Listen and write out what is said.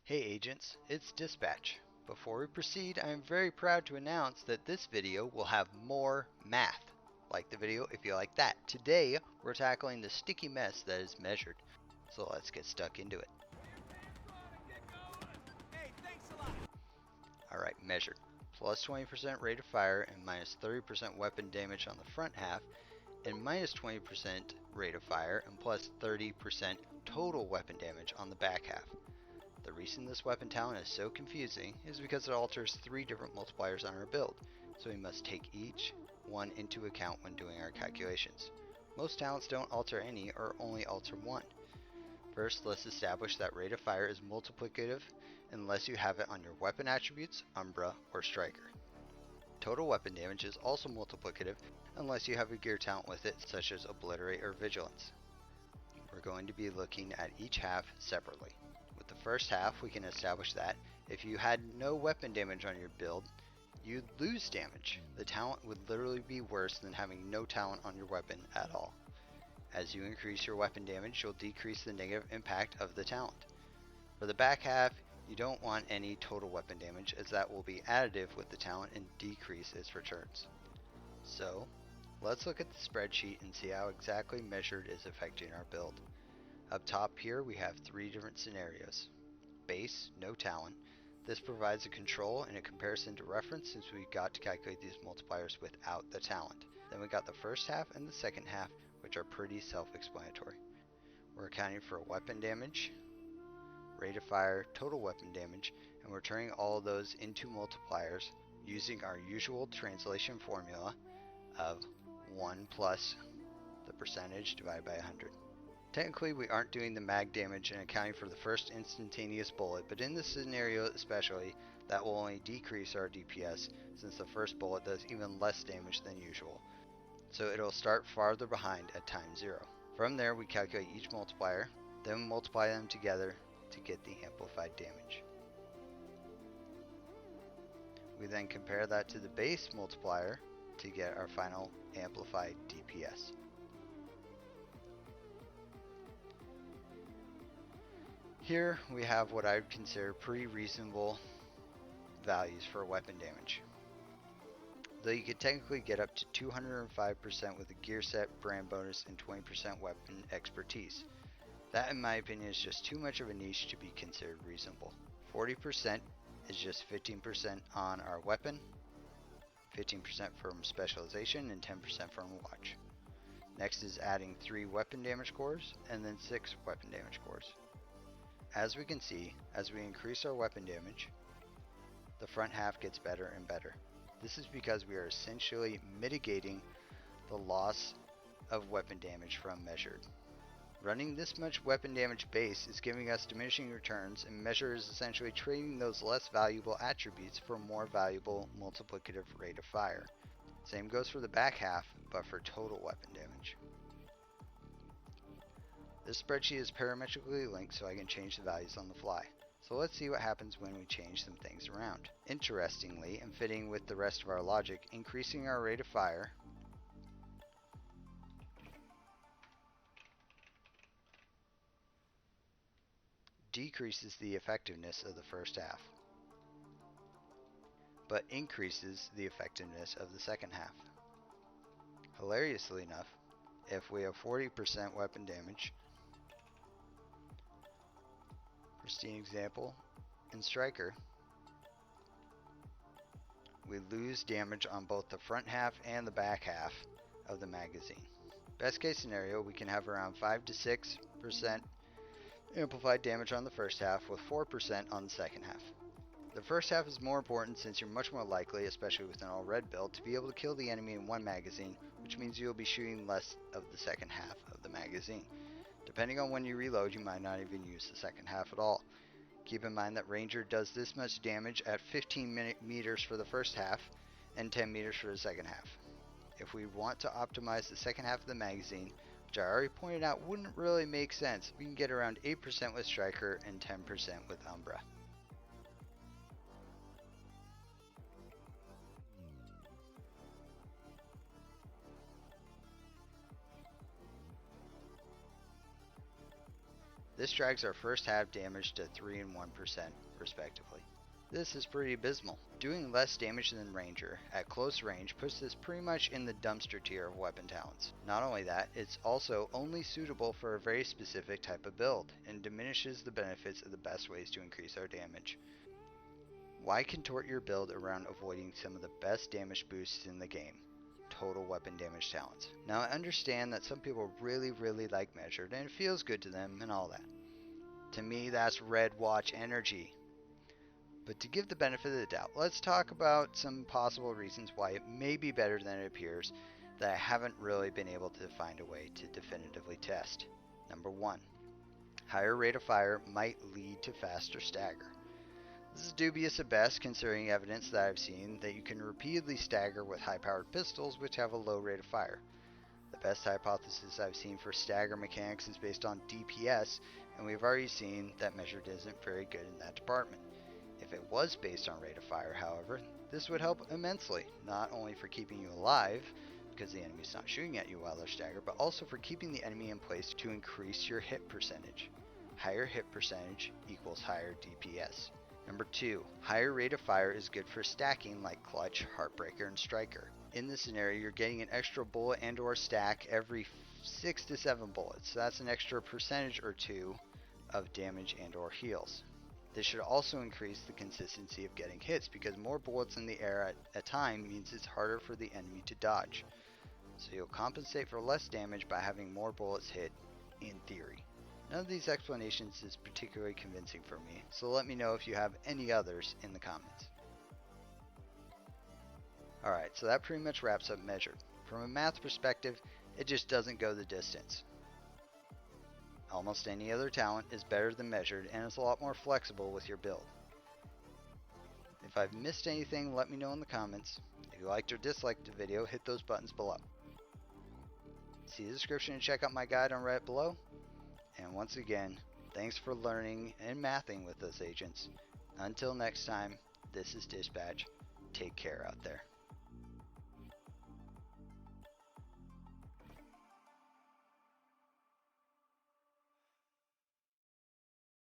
Hey agents, it's Dispatch. Before we proceed, I am very proud to announce that this video will have more math. Like the video if you like that. Today, we're tackling the sticky mess that is measured. So let's get stuck into it. Alright, measured. Plus 20% rate of fire and minus 30% weapon damage on the front half, and minus 20% rate of fire and plus 30% total weapon damage on the back half. The reason this weapon talent is so confusing is because it alters 3 different multipliers on our build, so we must take each one into account when doing our calculations. Most talents don't alter any or only alter 1. First, let's establish that rate of fire is multiplicative unless you have it on your weapon attributes, Umbra, or Striker. Total weapon damage is also multiplicative unless you have a gear talent with it, such as Obliterate or Vigilance. We're going to be looking at each half separately. With the first half, we can establish that if you had no weapon damage on your build, you'd lose damage. The talent would literally be worse than having no talent on your weapon at all. As you increase your weapon damage, you'll decrease the negative impact of the talent. For the back half, you don't want any total weapon damage, as that will be additive with the talent and decrease its returns. So, let's look at the spreadsheet and see how exactly measured is affecting our build. Up top here we have 3 different scenarios. Base, no talent. This provides a control and a comparison to reference since we got to calculate these multipliers without the talent. Then we got the first half and the second half, which are pretty self-explanatory. We're accounting for weapon damage, rate of fire, total weapon damage, and we're turning all of those into multipliers using our usual translation formula of 1 plus the percentage divided by 100. Technically, we aren't doing the mag damage and accounting for the first instantaneous bullet, but in this scenario especially, that will only decrease our DPS since the first bullet does even less damage than usual. So it'll start farther behind at time 0. From there, we calculate each multiplier, then multiply them together to get the amplified damage. We then compare that to the base multiplier to get our final amplified DPS. Here we have what I would consider pretty reasonable values for weapon damage. Though you could technically get up to 205% with a gear set, brand bonus, and 20% weapon expertise. That in my opinion is just too much of a niche to be considered reasonable. 40% is just 15% on our weapon, 15% from specialization, and 10% from watch. Next is adding 3 weapon damage cores, and then 6 weapon damage cores. As we can see, as we increase our weapon damage, the front half gets better and better. This is because we are essentially mitigating the loss of weapon damage from measured. Running this much weapon damage base is giving us diminishing returns, and measure is essentially trading those less valuable attributes for more valuable multiplicative rate of fire. Same goes for the back half, but for total weapon damage. This spreadsheet is parametrically linked so I can change the values on the fly. So let's see what happens when we change some things around. Interestingly, and fitting with the rest of our logic, increasing our rate of fire decreases the effectiveness of the first half, but increases the effectiveness of the second half. Hilariously enough, if we have 40% weapon damage, pristine example, in Striker, we lose damage on both the front half and the back half of the magazine. Best case scenario, we can have around 5 to 6% amplified damage on the first half with 4% on the second half. The first half is more important since you're much more likely, especially with an all red build, to be able to kill the enemy in one magazine, which means you'll be shooting less of the second half of the magazine. Depending on when you reload, you might not even use the second half at all. Keep in mind that Ranger does this much damage at 15 meters for the first half and 10 meters for the second half. If we want to optimize the second half of the magazine, which I already pointed out wouldn't really make sense, we can get around 8% with Striker and 10% with Umbra. This drags our first half damage to 3 and 1% respectively. This is pretty abysmal. Doing less damage than Ranger at close range puts this pretty much in the dumpster tier of weapon talents. Not only that, it's also only suitable for a very specific type of build, and diminishes the benefits of the best ways to increase our damage. Why contort your build around avoiding some of the best damage boosts in the game? Total weapon damage talents. Now I understand that some people really like measured and it feels good to them and all that. To me that's red watch energy. But to give the benefit of the doubt, let's talk about some possible reasons why it may be better than it appears that I haven't really been able to find a way to definitively test. Number 1. Higher rate of fire might lead to faster stagger. This is dubious at best, considering evidence that I've seen that you can repeatedly stagger with high-powered pistols which have a low rate of fire. The best hypothesis I've seen for stagger mechanics is based on DPS, and we've already seen that measured isn't very good in that department. If it was based on rate of fire, however, this would help immensely, not only for keeping you alive, because the enemy's not shooting at you while they're staggered, but also for keeping the enemy in place to increase your hit percentage. Higher hit percentage equals higher DPS. Number 2, higher rate of fire is good for stacking like Clutch, Heartbreaker, and Striker. In this scenario, you're getting an extra bullet and or stack every 6 to 7 bullets, so that's an extra percentage or 2 of damage and or heals. This should also increase the consistency of getting hits, because more bullets in the air at a time means it's harder for the enemy to dodge. So you'll compensate for less damage by having more bullets hit, in theory. None of these explanations is particularly convincing for me, so let me know if you have any others in the comments. Alright, so that pretty much wraps up measured. From a math perspective, it just doesn't go the distance. Almost any other talent is better than measured and is a lot more flexible with your build. If I've missed anything, let me know in the comments. If you liked or disliked the video, hit those buttons below. See the description and check out my guide on Reddit below. And once again, thanks for learning and mathing with us, agents. Until next time, this is Dispatch. Take care out there.